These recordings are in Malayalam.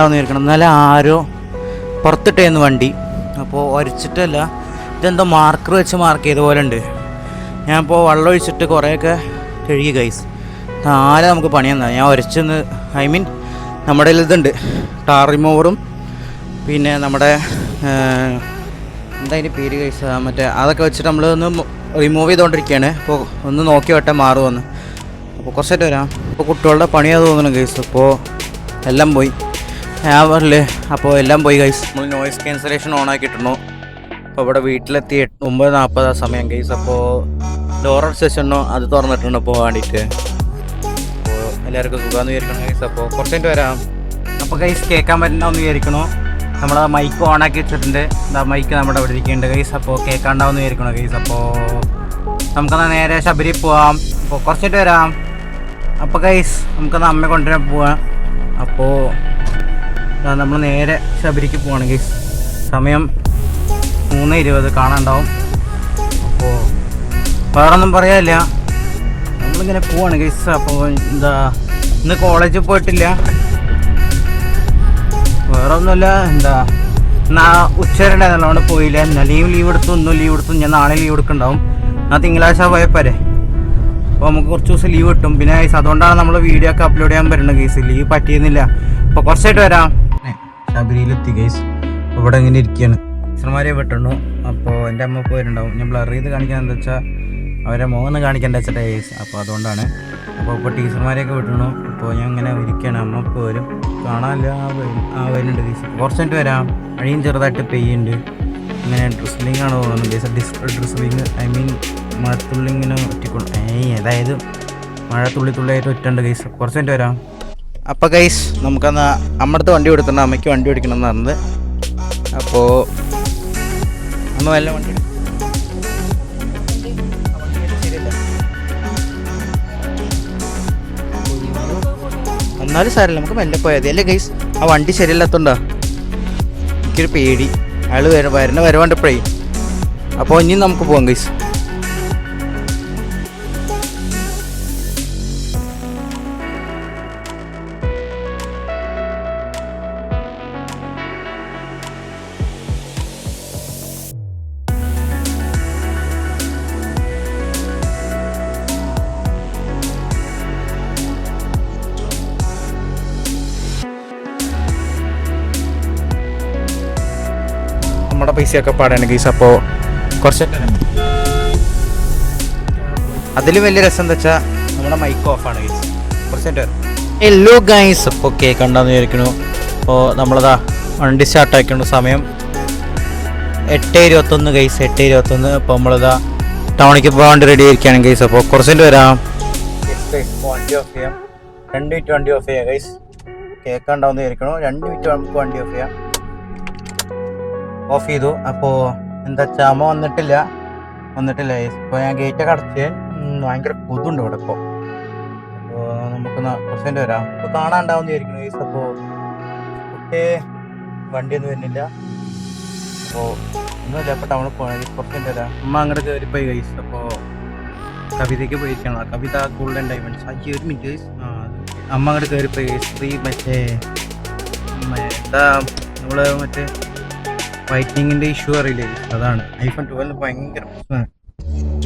ഇരിക്കണം. എന്നാലും ആരോ പുറത്തിട്ടേന്ന് വണ്ടി. അപ്പോൾ ഒരച്ചിട്ടല്ല, ഇതെന്തോ മാർക്കർ വെച്ച് മാർക്ക് ചെയ്ത പോലെ ഉണ്ട്. ഞാനിപ്പോൾ വെള്ളം ഒഴിച്ചിട്ട് കുറേയൊക്കെ കഴുകി ഗൈസ്. നാളെ നമുക്ക് പണി തന്നാൽ ഞാൻ ഉരച്ചെന്ന് നമ്മുടെ ഇതുണ്ട് ടാർ റിമൂവറും പിന്നെ നമ്മുടെ എന്താ അതിൻ്റെ പേര് ഗൈസ്, മറ്റേ അതൊക്കെ വെച്ചിട്ട് നമ്മൾ ഒന്ന് റിമൂവ് ചെയ്തുകൊണ്ടിരിക്കുകയാണ്. അപ്പോൾ ഒന്ന് നോക്കി വട്ടെ മാറുമെന്ന്. അപ്പോൾ കുറച്ചായിട്ട് വരാം. അപ്പോൾ കുട്ടികളുടെ പണിയാ തോന്നുന്നു ഗൈസ്. അപ്പോൾ എല്ലാം പോയി, ഞാൻ പറഞ്ഞില്ലേ, അപ്പോൾ എല്ലാം പോയി ഗൈസ്. നമ്മൾ നോയിസ് ക്യാൻസലേഷൻ ഓൺ ആക്കിയിട്ടുണ്ടോ. അപ്പോൾ ഇവിടെ വീട്ടിലെത്തി 9:40 സമയം ഗൈസ്. അപ്പോൾ ഡോറർ സെഷനോ അത് തുറന്നിട്ടുണ്ട് പോകാൻ വേണ്ടിയിട്ട്. അപ്പോൾ എല്ലാവർക്കും സുഖമെന്ന് വിചാരിക്കണം ഗൈസ്. അപ്പോൾ കുറച്ചായിട്ട് വരാം. അപ്പോൾ ഗൈസ് കേൾക്കാൻ പറ്റുന്നതെന്ന് വിചാരിക്കണോ. നമ്മളെ മൈക്ക് ഓണാക്കി വെച്ചിട്ടുണ്ട്. എന്താ മൈക്ക് നമ്മുടെ ഇവിടെ ഇരിക്കുന്നുണ്ട് ഗൈസ്. അപ്പോൾ കേൾക്കാണ്ടാവുമെന്ന് വിചാരിക്കണോ ഗൈസ്. അപ്പോൾ നമുക്കെന്നാൽ നേരെ ശബരി പോവാം. അപ്പോൾ കുറച്ചായിട്ട് വരാം. അപ്പോൾ ഗൈസ് നമുക്കെന്നാൽ അമ്മയെ കൊണ്ടുവരാൻ പോവാം. അപ്പോൾ നമ്മൾ നേരെ ശബരിക്ക് പോവാണ് ഗൈസ്. സമയം 3:20 കാണാണ്ടാവും. അപ്പോൾ വേറൊന്നും പറയാനില്ല, നമ്മളിങ്ങനെ പോവാണ് ഗൈസ്. അപ്പോൾ എന്താ ഇന്ന് കോളേജിൽ പോയിട്ടില്ല, വേറെ ഒന്നുമില്ല. എന്താ ഉച്ചവരെ നല്ലോണം പോയില്ല. ഇന്നലെയും ലീവ് എടുത്തു, ഇന്നും ലീവ് എടുത്തു. ഞാൻ നാളെ ലീവ് എടുക്കുന്നുണ്ടാവും. ഞാൻ തിങ്കളാഴ്ച പോയപ്പോരെ. അപ്പോൾ നമുക്ക് കുറച്ച് ദിവസം ലീവ് കിട്ടും. പിന്നെ ഗൈസ് അതുകൊണ്ടാണ് നമ്മൾ വീഡിയോ ഒക്കെ അപ്ലോഡ് ചെയ്യാൻ പറ്റുന്നത് ഗൈസ്. ലീവ് പറ്റിയിരുന്നില്ല. അപ്പോൾ കുറച്ചായിട്ട് വരാം. ശബരിയിലെത്തി ഗൈസ്. ഇവിടെ ഇങ്ങനെ ഇരിക്കുകയാണ്. ടീച്ചർമാരെ വിട്ടുണ്ടു. അപ്പോൾ എൻ്റെ അമ്മ പോയിട്ടുണ്ടാവും. ഞാൻ ബ്ലർ ചെയ്ത് കാണിക്കാൻ എന്താ വെച്ചാൽ അവരെ മുഖം കാണിക്കേണ്ട വെച്ചിട്ട് ഗൈസ്. അപ്പോൾ അതുകൊണ്ടാണ്. അപ്പോൾ ഇപ്പോൾ ടീച്ചർമാരെയൊക്കെ വിട്ടുണ്ടു. അപ്പോൾ ഞാൻ ഇങ്ങനെ ഇരിക്കുകയാണ്. അമ്മ ഇപ്പോൾ വരും, കാണാനില്ല. വരുന്നുണ്ട് ഗൈസ്. കുറച്ചായിട്ട് വരാം. മഴയും ചെറുതായിട്ട് പെയ്യുന്നുണ്ട്. ഇങ്ങനെ ഡ്രിസ്ലിംഗ് ആണ് തോന്നുന്നത് ഗൈസ്. ഡ്രിസ്ലിംഗ് മഴത്തുള്ളി ഇങ്ങനെ ഒറ്റിക്കൊണ്ട് അതായത് മഴ തുള്ളിയായിട്ട് ഒറ്റുണ്ട് ഗൈസ്. കുറച്ചായിട്ട് വരാം. അപ്പോൾ ഗൈസ് നമുക്കെന്നാ അമ്മടുത്ത് വണ്ടി കൊടുത്തിട്ടുണ്ട്. അമ്മയ്ക്ക് വണ്ടി ഓടിക്കണം എന്ന് പറഞ്ഞത്. അപ്പോൾ അമ്മ വല്ല വണ്ടി എന്നാലും സാരമില്ല, നമുക്ക് മെല്ലെ പോയാൽ മതി അല്ലേ ഗൈസ്. ആ വണ്ടി ശരിയല്ലാത്തോണ്ടാ എനിക്കൊരു പേടി. അയാൾ വരവാണ്ടപ്പോഴേ. അപ്പോൾ ഇനി നമുക്ക് പോവാം ഗൈസ്. നമ്മുടെ പൈസയൊക്കെ പാടാണ് ഗൈസ്. അപ്പോൾ കുറച്ച് അതിലും വലിയ രസം എന്താ വെച്ചാൽ നമ്മുടെ മൈക്ക് ഓഫാണ് ഗൈസ്. കുറച്ചായിട്ട് ഹലോ ഗൈസ്. അപ്പോൾ കേൾക്കണ്ടെന്ന് വിചാരിക്കുന്നു. അപ്പോൾ നമ്മളതാ വണ്ടി സ്റ്റാർട്ടാക്കിയുണ്ട്. സമയം 8:21 ഗൈസ്. 8:21. അപ്പോൾ നമ്മളിതാ ടൗണിലേക്ക് പോകാൻ വേണ്ടി റെഡി ആയിരിക്കുകയാണ് ഗൈസ്. അപ്പോൾ കുറച്ചായിട്ട് വരാം. വണ്ടി ഓഫ് ചെയ്യാം. 2 മിനിറ്റ് വണ്ടി ഓഫ് ചെയ്യാം ഗൈസ്. കേൾക്കാണ്ടാവുന്ന വിചാരിക്കണോ. 2 മിനിറ്റ് നമുക്ക് വണ്ടി ഓഫ് ചെയ്യാം. ഓഫ് ചെയ്തു. അപ്പോൾ എന്താ വെച്ചാൽ അമ്മ വന്നിട്ടില്ല ഗൈസ്. ഇപ്പോൾ ഞാൻ ഗേറ്റൊക്കെ അടച്ച്. ഭയങ്കര കൊതുണ്ട് ഇവിടെ ഇപ്പോൾ. അപ്പോൾ നമുക്ക് കുറച്ചുകൊണ്ട് വരാം. ഇപ്പോൾ കാണാണ്ടാവുന്ന വിചാരിക്കുന്നു ഗൈസ്. അപ്പോൾ ഓക്കെ, വണ്ടിയൊന്നും വരുന്നില്ല. അപ്പോൾ ഒന്നുമില്ല. അപ്പോൾ ടൗണിൽ പോകണം. കുറച്ചുകൊണ്ട് വരാം. അമ്മ അങ്ങോട്ട് കയറിപ്പോയി ഗൈസ്. അപ്പോൾ കവിതയ്ക്ക് പോയിരിക്കണം. കവിത ഗോൾഡൻ ഡയമണ്ട്സ്. 1 minute guys. അമ്മ അങ്ങോട്ട് കയറിപ്പോയി ഗൈസ്. മറ്റേ എന്താ നമ്മൾ മറ്റേ വൈറ്റനിങ്ങിൻ്റെ ഇഷ്യൂ അറിയില്ലേ, അതാണ്. iPhone 12 ഭയങ്കര പ്രശ്നമാണ്.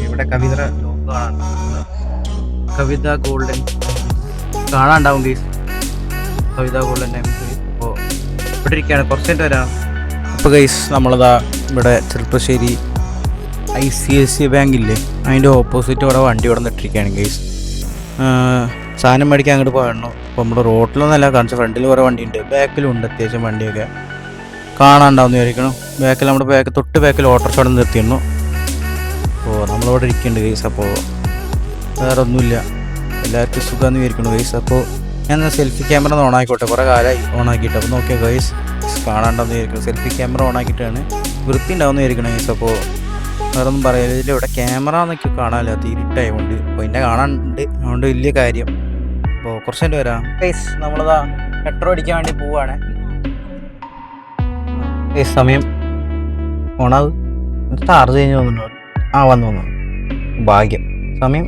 ഇവിടെ കവിത ലോക്കാണ്. കവിത ഗോൾഡൻ കാണാണ്ടാവും ഗൈസ്. കവിത ഗോൾഡൻ ഡയമണ്ട്സ്. അപ്പോൾ ഇവിടെ ഇരിക്കുകയാണ്. കുറച്ചായിട്ട് വരാം. അപ്പോൾ ഗൈസ് നമ്മളതാ ഇവിടെ ചെറുപ്പശ്ശേരി ICICI ബാങ്ക് ഇല്ലേ, അതിൻ്റെ ഓപ്പോസിറ്റ് ഇവിടെ വണ്ടി ഇവിടെ നിന്നിട്ടിരിക്കുകയാണ് ഗൈസ്. സാധനം മേടിക്കാൻ അങ്ങോട്ട് പോകണോ. അപ്പോൾ നമ്മുടെ റോഡിലൊന്നല്ല കാണിച്ച, ഫ്രണ്ടിൽ കുറേ വണ്ടിയുണ്ട്, ബാക്കിലും ഉണ്ട് അത്യാവശ്യം വണ്ടിയൊക്കെ. കാണാണ്ടാവുന്ന വിചാരിക്കണം. ബാക്കിൽ നമ്മുടെ തൊട്ട് ബാക്കിൽ ഓട്ടോറിക്ഷ അവിടെ നിർത്തിയിരുന്നു. അപ്പോൾ നമ്മളിവിടെ ഇരിക്കുന്നുണ്ട് ഗൈസ്. അപ്പോൾ വേറെ ഒന്നുമില്ല, എല്ലാവർക്കും സുഖമെന്ന് വിചാരിക്കുന്നു ഗൈസ്. അപ്പോൾ ഞാൻ സെൽഫി ക്യാമറ ഓൺ ആയിക്കോട്ടെ, കുറേ കാലമായി ഓൺ ആക്കിയിട്ട്. അപ്പോൾ നോക്കിയാൽ ഗൈസ് കാണാണ്ടാവുന്ന വിചാരിക്കണം. സെൽഫി ക്യാമറ ഓൺ ആക്കിയിട്ടാണ് വൃത്തി ഉണ്ടാവുന്ന വിചാരിക്കണം ഗൈസ്. അപ്പോൾ വേറെ ഒന്നും പറയാനില്ല. ഇതിൽ ഇവിടെ ക്യാമറ എന്നൊക്കെ കാണാനില്ല, തീരിട്ടായതുകൊണ്ട്. അപ്പോൾ എന്നെ കാണാനുണ്ട്, അതുകൊണ്ട് വലിയ കാര്യം. അപ്പോൾ കുറച്ചുകൊണ്ട് വരാം ഗൈസ്. നമ്മളിതാ പെട്രോൾ അടിക്കാൻ വേണ്ടി പോവുകയാണ്. സമയം ഓണാവ് ചാർജ് കഴിഞ്ഞ് വന്നിട്ടുണ്ടോ? വന്നു ഭാഗ്യം. സമയം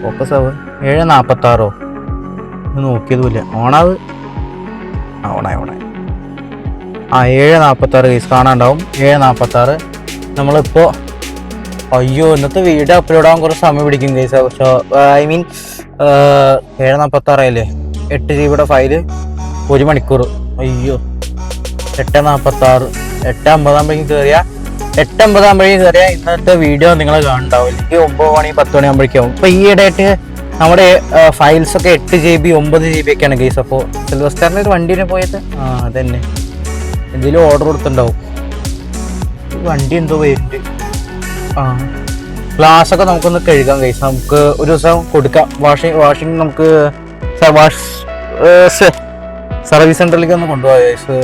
ഫോക്കസ് ആവുക 7:46. നോക്കിയതുമില്ല. ഓണാവ് ഓണായി 7:46 ഗൈസ് കാണാണ്ടാവും. 7:46 നമ്മളിപ്പോൾ അയ്യോ ഇന്നത്തെ വീഡിയോ അപ്ലോഡ് ആവാൻ കുറച്ച് സമയം പിടിക്കും ഗൈസ്. പക്ഷേ ഐ മീൻ 7:46 ആയില്ലേ. 8 GB ഫയല് 1 മണിക്കൂർ. അയ്യോ 8:46 8:50 കയറിയാൽ 8:50 ഇന്നത്തെ വീഡിയോ നിങ്ങൾ കാണുന്നുണ്ടാവും. എനിക്ക് 9 മണി 10 മണി ആകുമ്പോഴേക്കും. ഇപ്പോൾ ഈ ഇടയായിട്ട് നമ്മുടെ ഫയൽസൊക്കെ 8 GB 9 GB ഒക്കെയാണ് ഗൈസ്. അപ്പോൾ സിൽവസ്റ്ററിൻ്റെ ഒരു വണ്ടിയിൽ പോയത് അതന്നെ എന്തെങ്കിലും ഓർഡർ കൊടുത്തിട്ടുണ്ടാവും. വണ്ടി എന്തോ വരുന്നുണ്ട്. ഗ്ലാസ്സൊക്കെ നമുക്കൊന്ന് കഴുകാം ഗൈസ്. നമുക്ക് ഒരു ദിവസം കൊടുക്കാം. വാഷിംഗ് നമുക്ക് സർവീസ് സെൻ്ററിലേക്ക് ഒന്ന് കൊണ്ടുപോകാം ഗൈസ്.